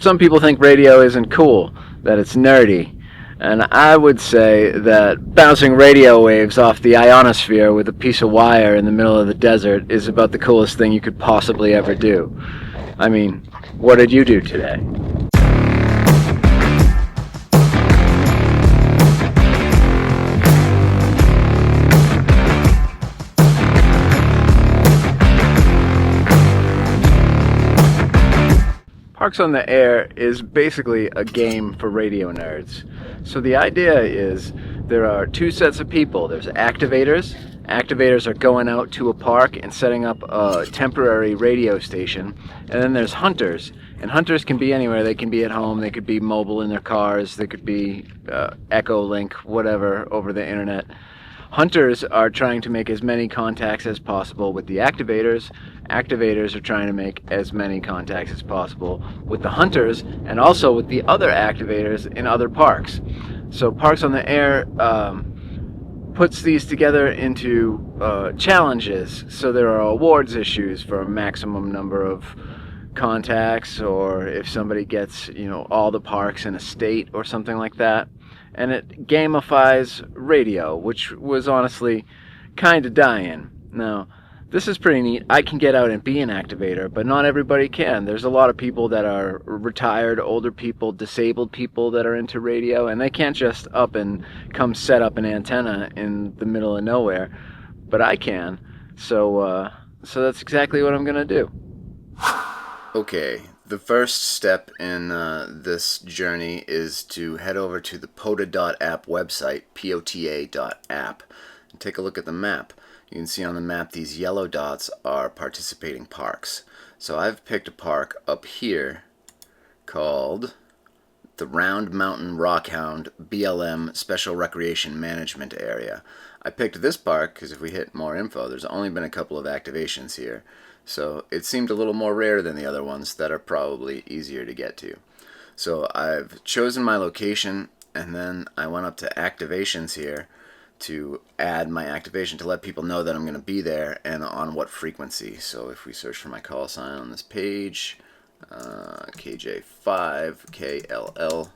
Some people think radio isn't cool, that it's nerdy. And I would say that bouncing radio waves off the ionosphere with a piece of wire in the middle of the desert is about the coolest thing you could possibly ever do. I mean, what did you do today? Parks on the Air is basically a game for radio nerds. So the idea is there are two sets of people. There's activators. Activators are going out to a park and setting up a temporary radio station. And then there's hunters. And hunters can be anywhere. They can be at home, they could be mobile in their cars, they could be Echo Link, whatever, over the internet. Hunters are trying to make as many contacts as possible with the activators. Activators are trying to make as many contacts as possible with the hunters and also with the other activators in other parks. So Parks on the Air puts these together into challenges. So there are awards issues for a maximum number of contacts, or if somebody gets, all the parks in a state or something like that. And it gamifies radio, which was honestly kind of dying. Now, this is pretty neat. I can get out and be an activator, but not everybody can. There's a lot of people that are retired, older people, disabled people that are into radio, and they can't just up and come set up an antenna in the middle of nowhere. But I can, so that's exactly what I'm gonna do. Okay. The first step in this journey is to head over to the POTA.app website, POTA.app, and take a look at the map. You can see on the map these yellow dots are participating parks. So I've picked a park up here called the Round Mountain Rockhound BLM Special Recreation Management Area. I picked this park because if we hit more info, there's only been a couple of activations here. So it seemed a little more rare than the other ones that are probably easier to get to. So I've chosen my location, and then I went up to activations here to add my activation to let people know that I'm going to be there and on what frequency. So if we search for my call sign on this page, KJ5 KLL.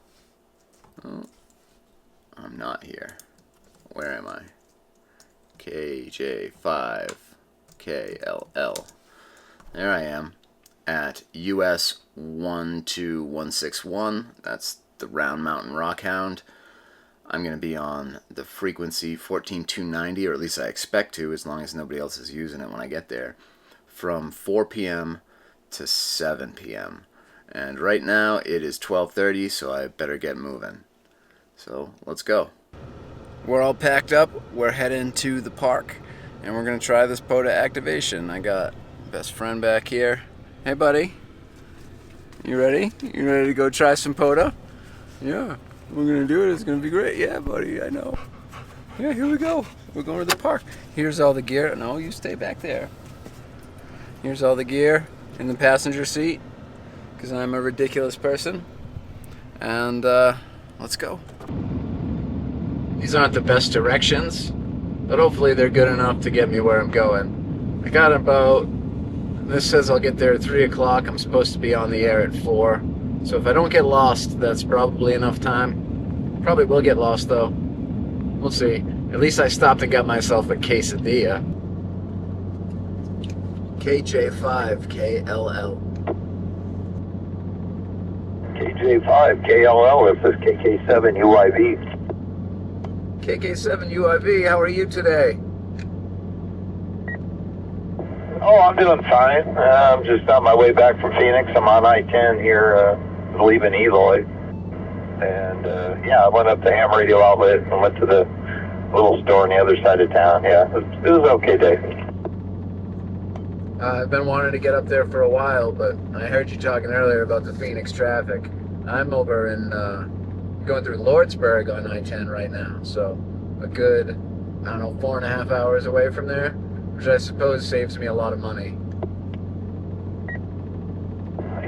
Oh, I'm not here. Where am I? KJ5 KLL. There I am at US 12161. That's the Round Mountain Rockhound. I'm going to be on the frequency 14290, or at least I expect to, as long as nobody else is using it when I get there, from 4 p.m. to 7 p.m. And right now it is 12:30, so I better get moving. So let's go. We're all packed up. We're heading to the park, and we're going to try this POTA activation. I got best friend back here. Hey buddy, you ready? You ready to go try some POTA? Yeah, we're gonna do it. It's gonna be great. Yeah buddy, I know. Yeah, here we go. We're going to the park. Here's all the gear. No, you stay back there. Here's all the gear in the passenger seat, because I'm a ridiculous person. And let's go. These aren't the best directions, but hopefully they're good enough to get me where I'm going. I got about, this says I'll get there at 3 o'clock. I'm supposed to be on the air at 4. So if I don't get lost, that's probably enough time. Probably will get lost though. We'll see. At least I stopped and got myself a quesadilla. KJ5 KLL. KJ5 KLL, this is KK7 UIV. KK7 UIV, how are you today? Oh, I'm doing fine. I'm just on my way back from Phoenix. I'm on I-10 here, leaving Eloy. And, yeah, I went up to Ham Radio Outlet and went to the little store on the other side of town. Yeah, it was an okay day. I've been wanting to get up there for a while, but I heard you talking earlier about the Phoenix traffic. I'm over in, going through Lordsburg on I-10 right now, so a good, I don't know, 4.5 hours away from there, which I suppose saves me a lot of money.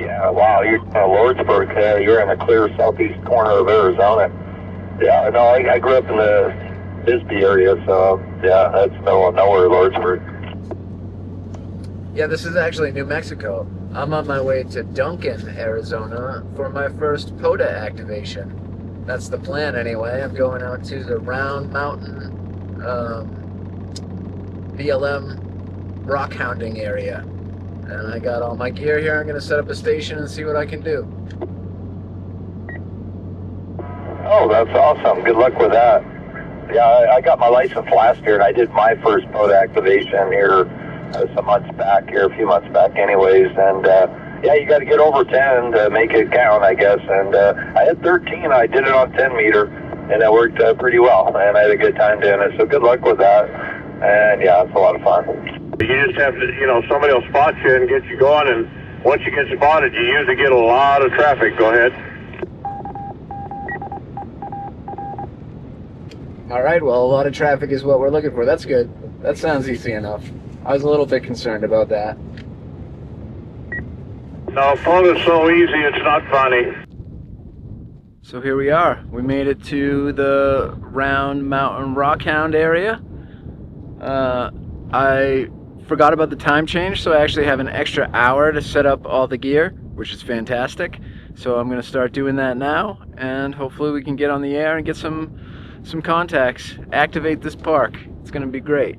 Yeah, wow, you're in Lordsburg. You're in the clear southeast corner of Arizona. Yeah, no, I grew up in the Bisbee area, so yeah, that's nowhere Lordsburg. Yeah, this is actually New Mexico. I'm on my way to Duncan, Arizona for my first POTA activation. That's the plan anyway. I'm going out to the Round Mountain BLM rockhounding area. And I got all my gear here. I'm going to set up a station and see what I can do. Oh, that's awesome. Good luck with that. Yeah, I got my license last year, and I did my first POTA activation here some months back, here a few months back anyways, and yeah, you got to get over 10 to make it count, I guess, and I had 13, I did it on 10 meter, and it worked pretty well, and I had a good time doing it, so good luck with that, and yeah, it's a lot of fun. You just have to, you know, somebody will spot you and get you going, and once you get spotted, you usually get a lot of traffic. Go ahead. All right, well, a lot of traffic is what we're looking for. That's good. That sounds easy enough. I was a little bit concerned about that. No, POTA's so easy, it's not funny. So here we are. We made it to the Round Mountain Rockhound area. I forgot about the time change, so I actually have an extra hour to set up all the gear, which is fantastic. So I'm going to start doing that now, and hopefully we can get on the air and get some contacts, activate this park. It's going to be great.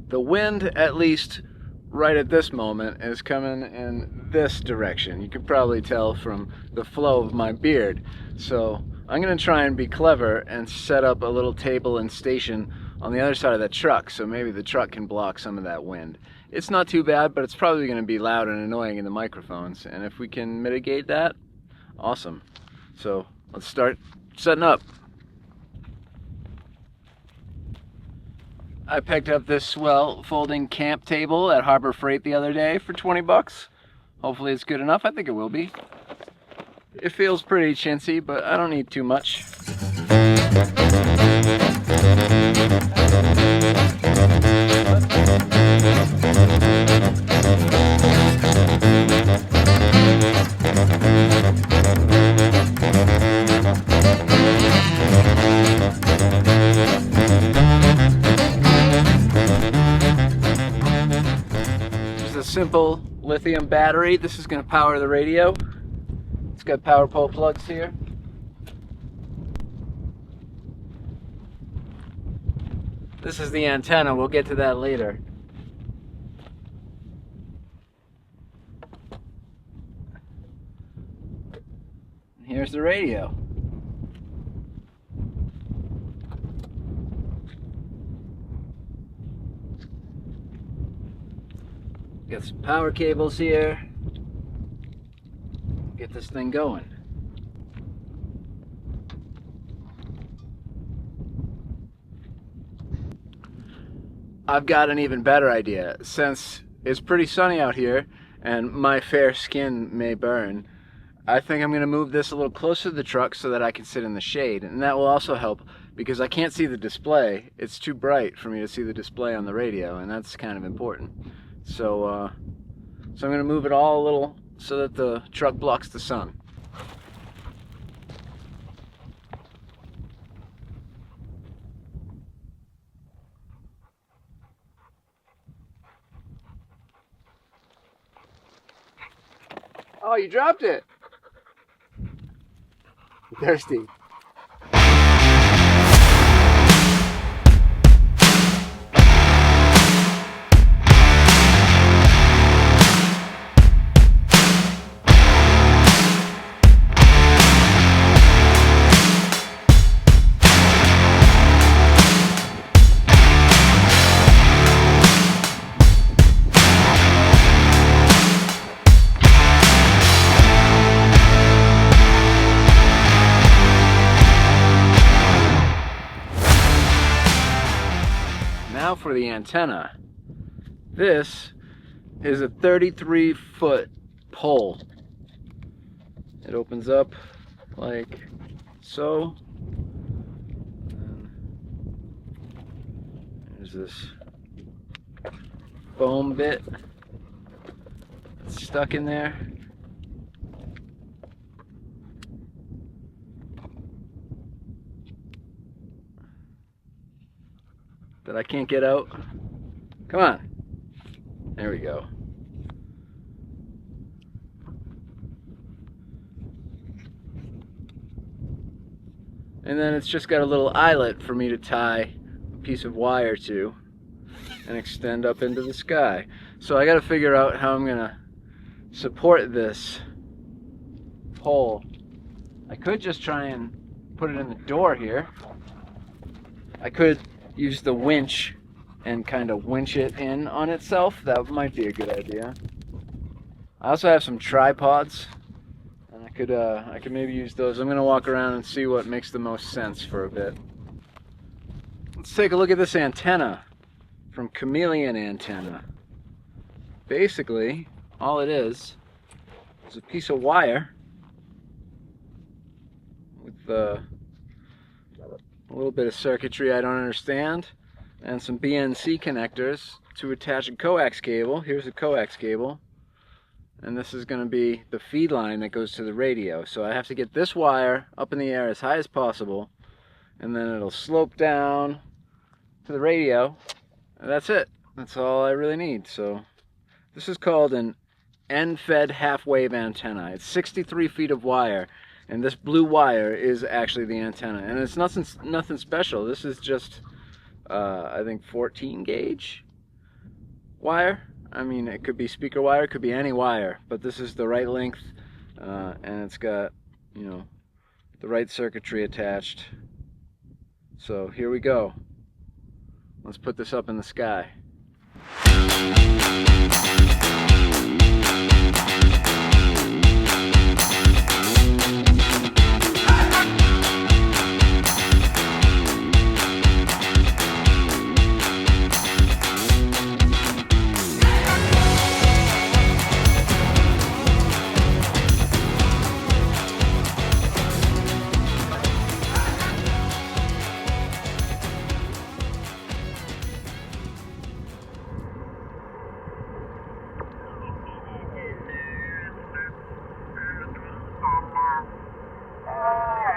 The wind, at least right at this moment, is coming in this direction. You can probably tell from the flow of my beard. So I'm going to try and be clever and set up a little table and station on the other side of that truck, so maybe the truck can block some of that wind. It's not too bad, but it's probably going to be loud and annoying in the microphones, and if we can mitigate that, awesome. So let's start setting up. I picked up this swell folding camp table at Harbor Freight the other day for 20 bucks. Hopefully it's good enough. I think it will be. It feels pretty chintzy, but I don't need too much. Simple lithium battery. This is going to power the radio. It's got power pole plugs here. This is the antenna. We'll get to that later. Here's the radio. Got some power cables here. Get this thing going. I've got an even better idea. Since it's pretty sunny out here and my fair skin may burn, I think I'm going to move this a little closer to the truck so that I can sit in the shade, and that will also help because I can't see the display. It's too bright for me to see the display on the radio, and that's kind of important. So I'm going to move it all a little so that the truck blocks the sun. Oh, you dropped it! Thirsty. Now for the antenna. This is a 33-foot pole. It opens up like so. And there's this foam bit stuck in there. That I can't get out. Come on. There we go. and then it's just got a little eyelet for me to tie a piece of wire to and extend up into the sky. So I got to figure out how I'm gonna support this pole. I could just try and put it in the door here. I could use the winch and kind of winch it in on itself. That might be a good idea. I also have some tripods, and I could maybe use those. I'm gonna walk around and see what makes the most sense for a bit. Let's take a look at this antenna from Chameleon Antenna. Basically, all it is a piece of wire with a little bit of circuitry I don't understand, and some BNC connectors to attach a coax cable. Here's a coax cable, and this is going to be the feed line that goes to the radio. So I have to get this wire up in the air as high as possible, and then it'll slope down to the radio, and that's it. That's all I really need. So this is called an end-fed half-wave antenna. It's 63 feet of wire, and this blue wire is actually the antenna, and it's nothing special. This is just I think 14 gauge wire. I mean, it could be speaker wire, it could be any wire, but this is the right length, and it's got, you know, the right circuitry attached. So here we go. Let's put this up in the sky.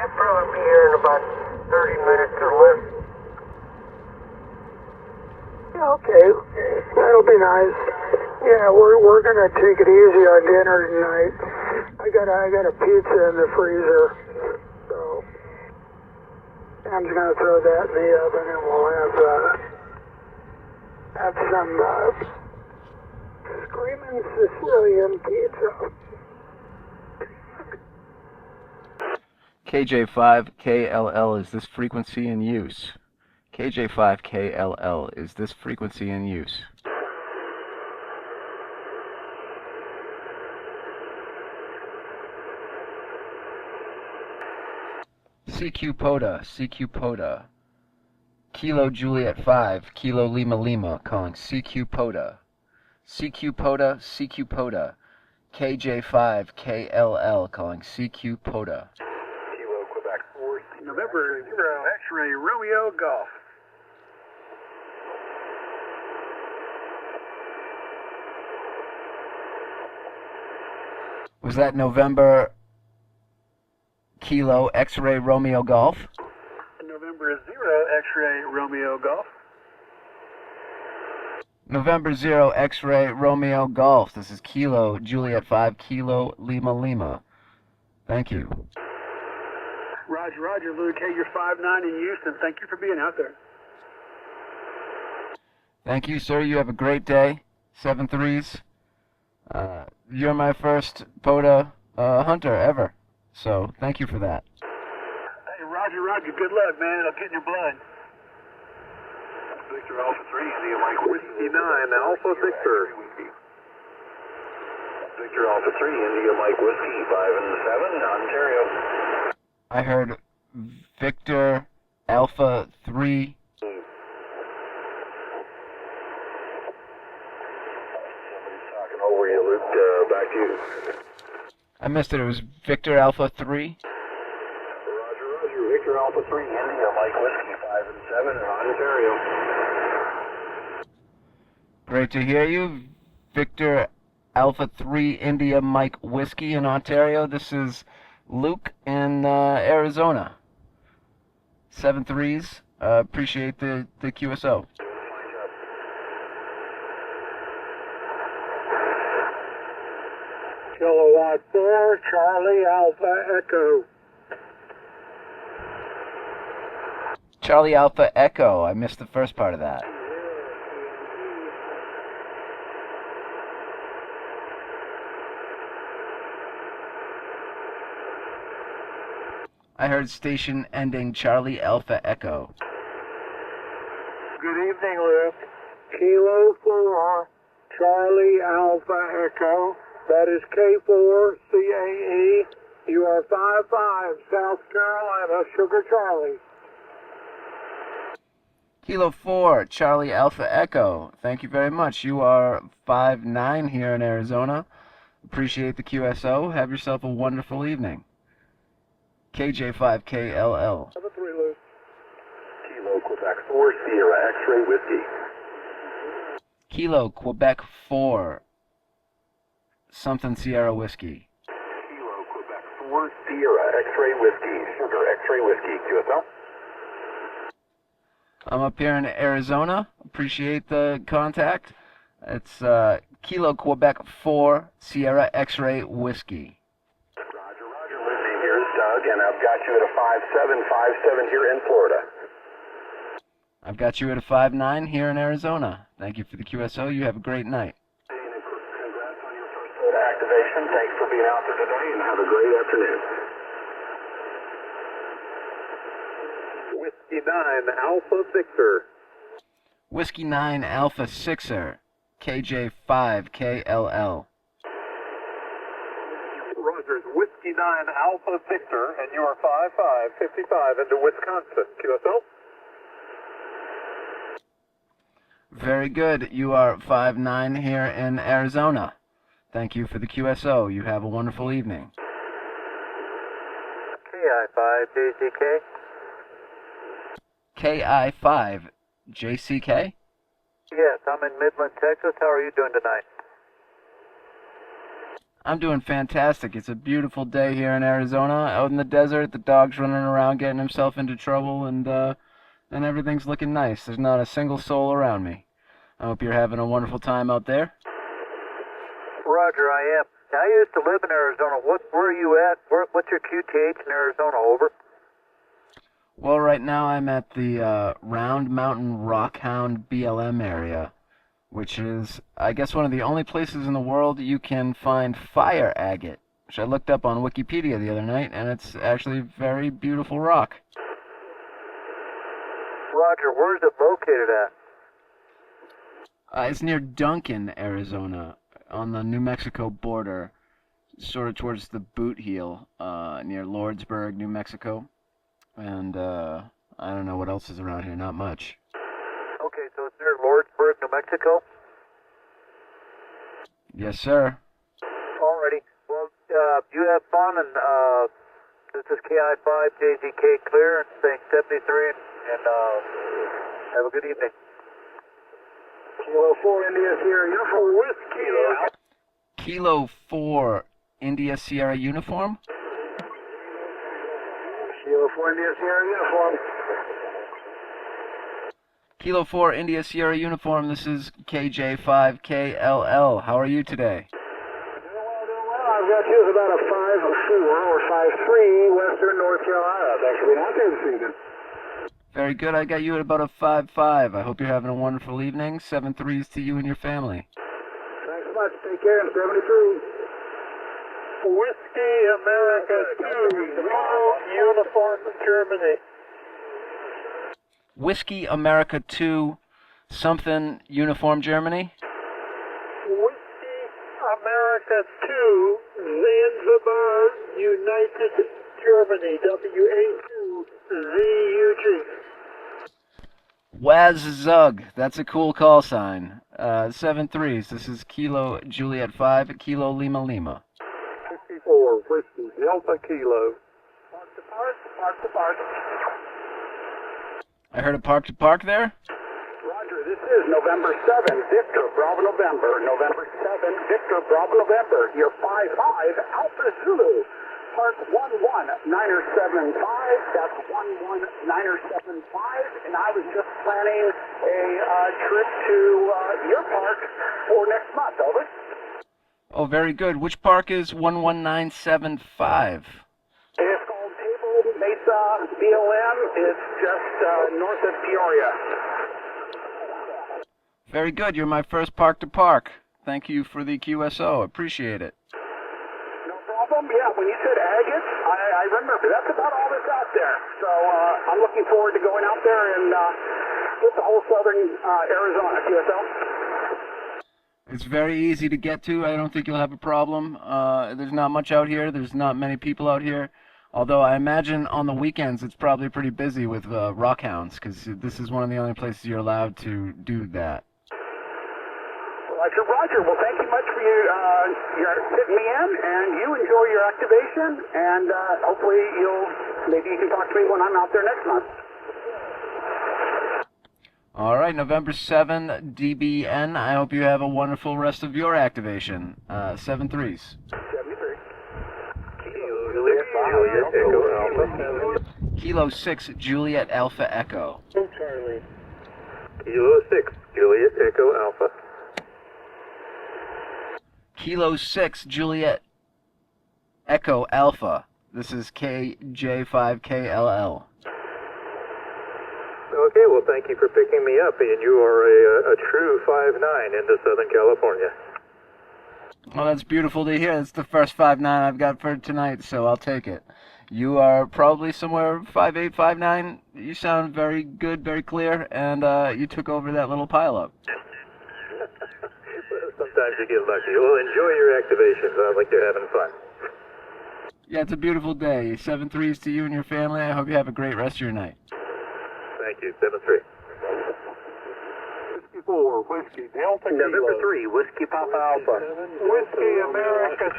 Probably be here in about 30 minutes or less. Yeah, okay. That'll be nice. Yeah, we're gonna take it easy on dinner tonight. I got a pizza in the freezer, so I'm just gonna throw that in the oven, and we'll have some screaming Sicilian pizza. KJ5KLL, is this frequency in use? KJ5KLL, is this frequency in use? CQ POTA. Kilo Juliet 5, Kilo Lima Lima, calling CQ POTA. CQ POTA. KJ5KLL, calling CQ POTA. November 0 X-ray Romeo Golf. Was that November Kilo X-ray Romeo Golf? November 0 X-ray Romeo Golf. November 0 X-ray Romeo Golf. This is Kilo Juliet 5, Kilo Lima Lima. Thank you. Roger, Luke. Hey, you're 5'9" in Houston. Thank you for being out there. Thank you, sir. You have a great day. 7-3s. You're my first POTA hunter ever. So, thank you for that. Hey, Roger. Good luck, man. I'll get in your blood. Victor Alpha 3, India Mike Whiskey 9, Alpha Victor. Victor Alpha 3, India Mike Whiskey 5 and 7, Ontario. I heard Victor Alpha 3. Somebody's talking over you, Luke. Back to you. I missed it. It was Victor Alpha 3. Roger. Victor Alpha 3, India Mike Whiskey 5 and 7 in Ontario. Great to hear you. Victor Alpha 3, India Mike Whiskey in Ontario. This is Luke in Arizona. 7-3s. Appreciate the QSO. Kilowatt 4, Charlie Alpha Echo. Charlie Alpha Echo. I missed the first part of that. I heard station ending Charlie Alpha Echo. Good evening, Luke. Kilo 4, Charlie Alpha Echo. That is K4 CAE. You are 55, South Carolina, Sugar Charlie. Kilo 4, Charlie Alpha Echo. Thank you very much. You are 59 here in Arizona. Appreciate the QSO. Have yourself a wonderful evening. KJ5KLL. 73, Luke. Kilo Quebec 4 Sierra X-ray Whiskey. Kilo Quebec 4, something Sierra Whiskey. Kilo Quebec 4 Sierra X-ray Whiskey. Sugar X-ray Whiskey. QSL. I'm up here in Arizona. Appreciate the contact. It's Kilo Quebec 4 Sierra X-ray Whiskey. Roger, Whiskey. Here's Doug, and I've got you at a 5757 here in Florida. I've got you at a 59 here in Arizona. Thank you for the QSO. You have a great night. Congrats on your first POTA activation. Thanks for being out there today, and have a great afternoon. Whiskey 9 Alpha Victor. Whiskey 9 Alpha 6er, KJ5KLL. Rogers, Whiskey 9 Alpha Victor, and you are 5555 into Wisconsin. QSO. Very good. You are 59 here in Arizona. Thank you for the QSO. You have a wonderful evening. KI5JCK. KI5JCK? Yes, I'm in Midland, Texas. How are you doing tonight? I'm doing fantastic. It's a beautiful day here in Arizona, out in the desert. The dog's running around getting himself into trouble, and everything's looking nice. There's not a single soul around me. I hope you're having a wonderful time out there. Roger, I am. I used to live in Arizona. Where are you at? What's your QTH in Arizona? Over. Well, right now I'm at the Round Mountain Rockhound BLM area, which is, I guess, one of the only places in the world you can find fire agate, which I looked up on Wikipedia the other night, and it's actually very beautiful rock. Roger, where's it located at? It's near Duncan, Arizona, on the New Mexico border, sort of towards the boot heel, near Lordsburg, New Mexico. And I don't know what else is around here, not much. Okay, so it's near Lordsburg, New Mexico? Yes, sir. Alrighty. Well, you have fun, and this is KI5JZK clear, and saying 73, and have a good evening. Kilo 4 India Sierra Uniform Whiskey. Kilo 4 India Sierra Uniform? Kilo 4 India Sierra Uniform. Kilo 4 India Sierra Uniform, this is KJ5KLL. How are you today? Doing well. I've got you as about a 5'4" or 5'3" Western North Carolina. Thanks for being out there this evening. Very good. I got you at about a 5'5". I hope you're having a wonderful evening. 7-3s to you and your family. Thanks so much. Take care. And 73. Whiskey America 2, Uniform Germany. Whiskey America 2, something Uniform Germany? Whiskey America 2, Zanzibar, United Germany, WA2ZUG. Waz-Zug. That's a cool call sign. 7-3s. This is Kilo Juliet 5, Kilo Lima Lima. 54, Whiskey Delta Kilo. Park to park. I heard a park to park there? Roger, this is November 7, Victor Bravo November. November 7, Victor Bravo November. You're 55 Alpha Zulu. Park 11975. That's 11975. And I was just planning a trip to your park for next month. Over. Oh, very good. Which park is 11975? It's called Table Mesa BLM is just north of Peoria. Very good. You're my first park to park. Thank you for the QSO. Appreciate it. No problem. Yeah, when you said agates, I remember. That's about all that's out there. So I'm looking forward to going out there and get the whole southern Arizona QSO. It's very easy to get to. I don't think you'll have a problem. There's not much out here. There's not many people out here. Although I imagine on the weekends it's probably pretty busy with rockhounds, because this is one of the only places you're allowed to do that. Roger. Well, thank you much for your fitting me in, and you enjoy your activation, and hopefully maybe you can talk to me when I'm out there next month. All right, November 7, DBN. I hope you have a wonderful rest of your activation. 7-3s. 73. Kilo 6, Juliet Alpha Echo. Charlie. Kilo 6, Juliet Echo Alpha. Kilo 6, Juliet Echo Alpha. This is KJ5KLL. Okay, well, thank you for picking me up, and you are a true 5'9" into Southern California. Well, that's beautiful to hear. It's the first 5'9" I've got for tonight, so I'll take it. You are probably somewhere 5'8", 5'9". You sound very good, very clear, and you took over that little pileup. Sometimes you get lucky. Well, enjoy your activation. Sounds like you're having fun. Yeah, it's a beautiful day. 7-3s to you and your family. I hope you have a great rest of your night. Thank you. 7-3. Whiskey 4, Whiskey Delta November 3, Whiskey Papa Alpha. Whiskey America 2,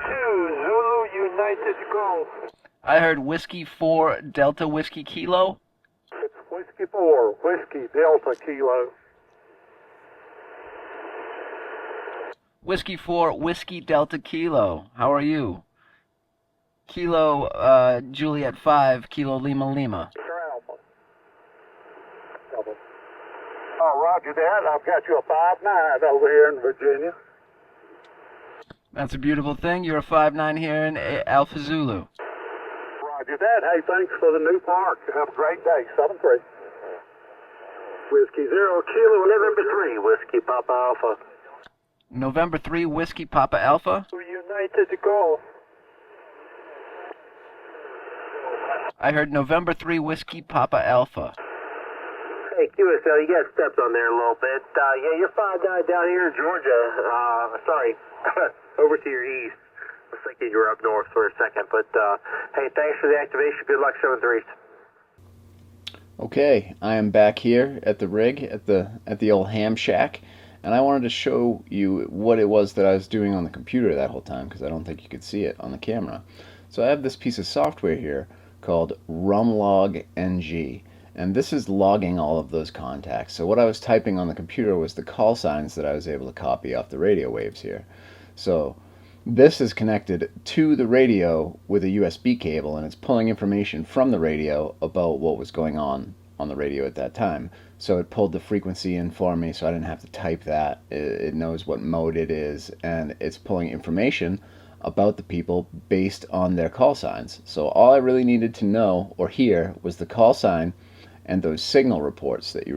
Zulu United Golf. I heard Whiskey 4, Delta Whiskey Kilo. It's Whiskey 4, Whiskey Delta Kilo. Whiskey 4, Whiskey Delta Kilo. How are you? Kilo Juliet 5, Kilo Lima Lima. Oh, roger that. I've got you a 5'9" over here in Virginia. That's a beautiful thing. You're a 5'9" here in Alpha Zulu. Roger that. Hey, thanks for the new park. Have a great day. 7-3. Whiskey 0, Kilo November 3, Whiskey Papa Alpha. November 3, Whiskey Papa Alpha. United Golf. I heard November 3, Whiskey Papa Alpha. Hey, QSL, you got steps on there a little bit. Yeah, you're 5'9" down here in Georgia. Sorry, over to your east. I was thinking you were up north for a second, but hey, thanks for the activation. Good luck, 7-3s. Okay, I am back here at the rig at the old ham shack, and I wanted to show you what it was that I was doing on the computer that whole time, because I don't think you could see it on the camera. So I have this piece of software here called rumlog-ng. And this is logging all of those contacts. So what I was typing on the computer was the call signs that I was able to copy off the radio waves here. So this is connected to the radio with a USB cable, and it's pulling information from the radio about what was going on the radio at that time. So it pulled the frequency in for me, so I didn't have to type that. It knows what mode it is, and it's pulling information about the people based on their call signs. So all I really needed to know or hear was the call sign and those signal reports that they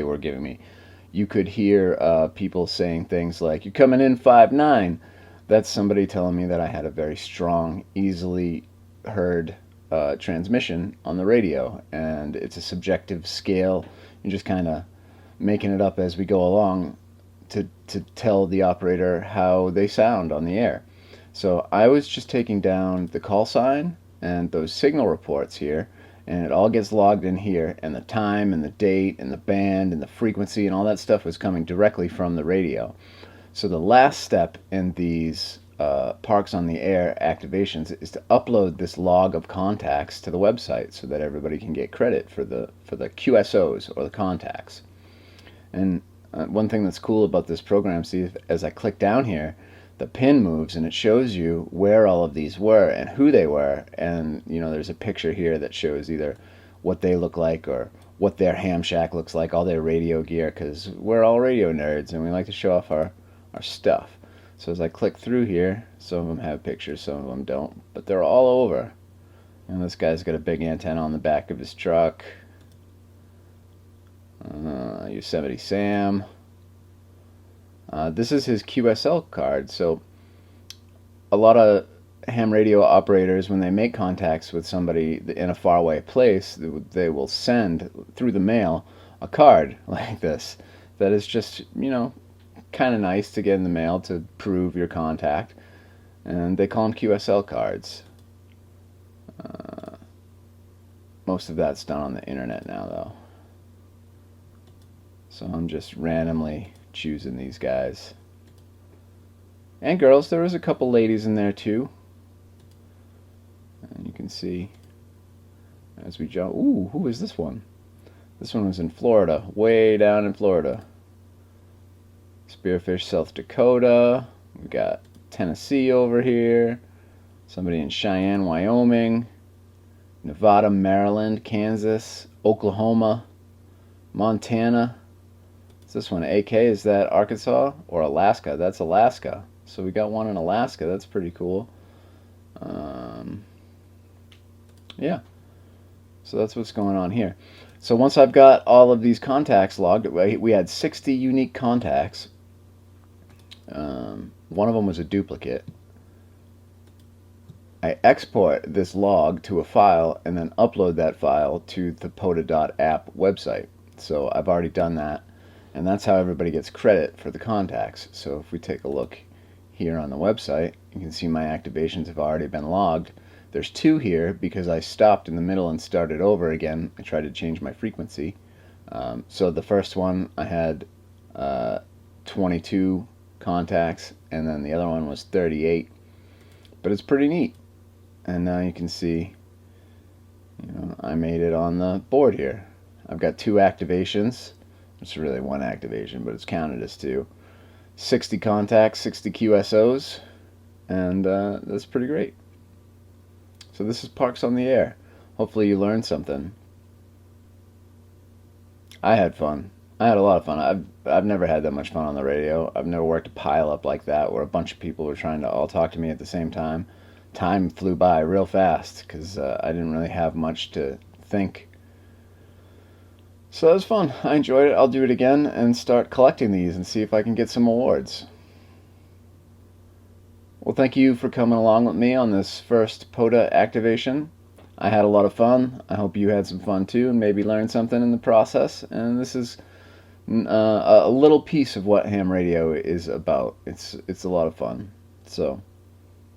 were giving me. You could hear people saying things like, "You're coming in 5'9". That's somebody telling me that I had a very strong, easily heard transmission on the radio, and it's a subjective scale. You're just kind of making it up as we go along to tell the operator how they sound on the air. So I was just taking down the call sign and those signal reports here, and it all gets logged in here, and the time and the date and the band and the frequency and all that stuff was coming directly from the radio. So the last step in these Parks on the Air activations is to upload this log of contacts to the website so that everybody can get credit for the QSOs or the contacts. And one thing that's cool about this program, see, as I click down here, the pin moves and it shows you where all of these were and who they were, and there's a picture here that shows either what they look like or what their ham shack looks like, all their radio gear, because we're all radio nerds and we like to show off our stuff. So as I click through here, some of them have pictures, some of them don't, but they're all over. And this guy's got a big antenna on the back of his truck. Yosemite Sam. This is his QSL card. So a lot of ham radio operators, when they make contacts with somebody in a faraway place, they will send through the mail a card like this. That is just, you know, kind of nice to get in the mail to prove your contact. And they call them QSL cards. Most of that's done on the internet now, though. So I'm just randomly choosing these guys. And girls, there was a couple ladies in there too. And you can see as we jump. Ooh, who is this one? This one was in Florida, way down in Florida. Spearfish, South Dakota. We got Tennessee over here. Somebody in Cheyenne, Wyoming. Nevada, Maryland, Kansas, Oklahoma, Montana. What's this one? AK, is that Arkansas or Alaska? That's Alaska. So we got one in Alaska. That's pretty cool. Yeah. So that's what's going on here. So once I've got all of these contacts logged, we had 60 unique contacts. One of them was a duplicate. I export this log to a file and then upload that file to the POTA.app website. So I've already done that, and that's how everybody gets credit for the contacts. So if we take a look here on the website, you can see my activations have already been logged. There's 2 here because I stopped in the middle and started over again. I tried to change my frequency. So the first one I had 22 contacts, and then the other one was 38. But it's pretty neat. And now you can see, you know, I made it on the board here. I've got 2 activations. It's really 1 activation, but it's counted as 2. 60 contacts, 60 QSOs, and that's pretty great. So this is Parks on the Air. Hopefully you learned something. I had fun. I had a lot of fun. I've never had that much fun on the radio. I've never worked a pile up like that where a bunch of people were trying to all talk to me at the same time. Time flew by real fast because I didn't really have much to think. So that was fun. I enjoyed it. I'll do it again and start collecting these and see if I can get some awards. Well, thank you for coming along with me on this first POTA activation. I had a lot of fun. I hope you had some fun too and maybe learned something in the process. And this is a little piece of what ham radio is about. It's a lot of fun. So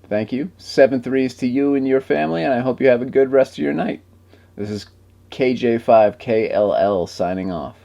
thank you. 7 threes to you and your family, and I hope you have a good rest of your night. This is KJ5KLL signing off.